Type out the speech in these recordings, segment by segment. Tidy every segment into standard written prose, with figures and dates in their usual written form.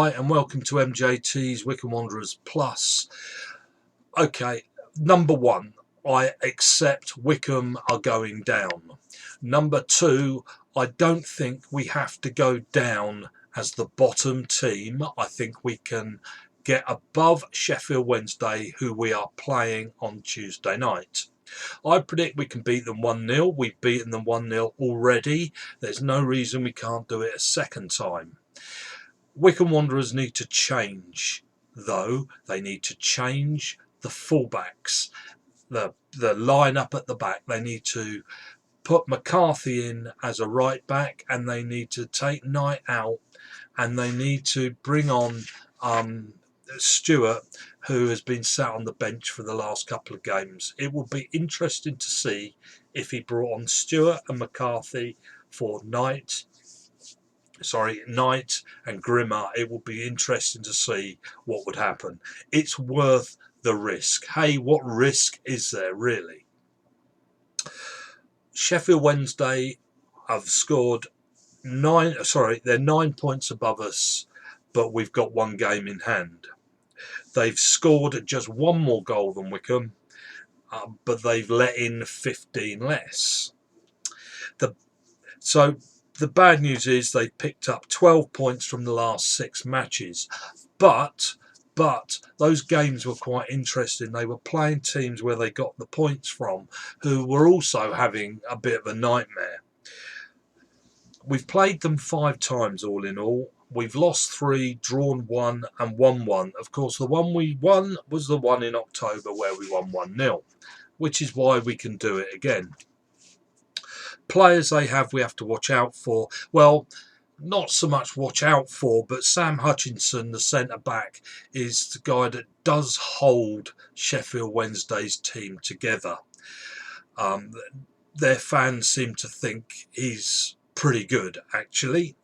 Hi and welcome to MJT's Wycombe Wanderers Plus. Okay, number one, I accept Wycombe are going down. Number two, I don't think we have to go down as the bottom team. I think we can get above Sheffield Wednesday, who we are playing on Tuesday night. I predict we can beat them 1-0. We've beaten them 1-0 already. There's no reason we can't do it a second time. Wycombe Wanderers need to change, though. They need to change the fullbacks, the line-up at the back. They need to put McCarthy in as a right back, and they need to take Knight out, and they need to bring on Stewart, who has been sat on the bench for the last couple of games. It will be interesting to see if he brought on Stewart and McCarthy for Knight and Grimmer. It will be interesting to see what would happen. It's worth the risk. Hey, what risk is there really? Sheffield Wednesday have scored they're 9 points above us, but we've got one game in hand. They've scored just one more goal than Wycombe, but they've let in 15 less. The bad news is they picked up 12 points from the last 6 matches. But those games were quite interesting. They were playing teams where they got the points from, who were also having a bit of a nightmare. We've played them 5 times all in all. We've lost 3, drawn 1 and won 1. Of course, the one we won was the one in October where we won 1-0, which is why we can do it again. Players we have to watch out for. Well, not so much watch out for, but Sam Hutchinson, the centre-back, is the guy that does hold Sheffield Wednesday's team together. Their fans seem to think he's pretty good, actually.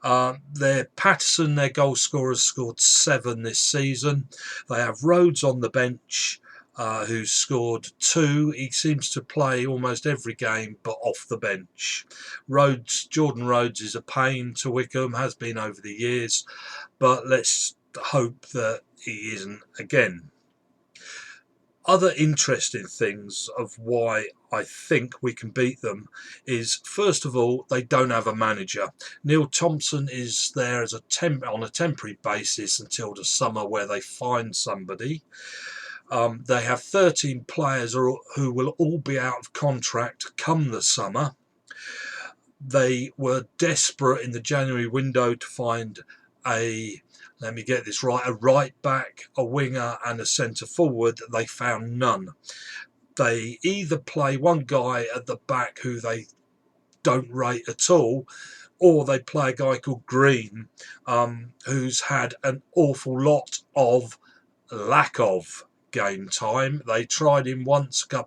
Patterson, their goal scorer, has scored 7 this season. They have Rhodes on the bench, who's scored 2. He seems to play almost every game, but off the bench. Jordan Rhodes is a pain to Wycombe, has been over the years, but let's hope that he isn't again. Other interesting things of why I think we can beat them is, first of all, they don't have a manager. Neil Thompson is there as on a temporary basis until the summer, where they find somebody. They have 13 players who will all be out of contract come the summer. They were desperate in the January window to find let me get this right, a right back, a winger and a centre forward. They found none. They either play one guy at the back who they don't rate at all, or they play a guy called Green, who's had an awful lot of lack of game time. They tried him once a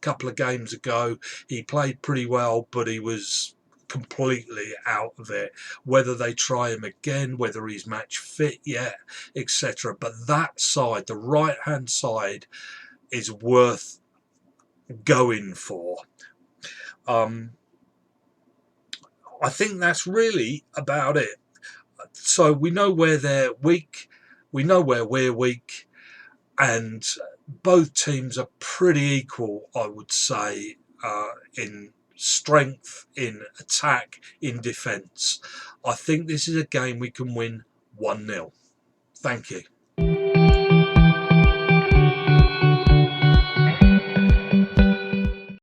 couple of games ago. He played pretty well, but he was completely out of it. Whether they try him again, whether he's match fit yet, etc. But that side, the right hand side, is worth going for. I think that's really about it. So we know where they're weak, we know where we're weak, and both teams are pretty equal, I would say, in strength, in attack, in defence. I think this is a game we can win 1-0. Thank you.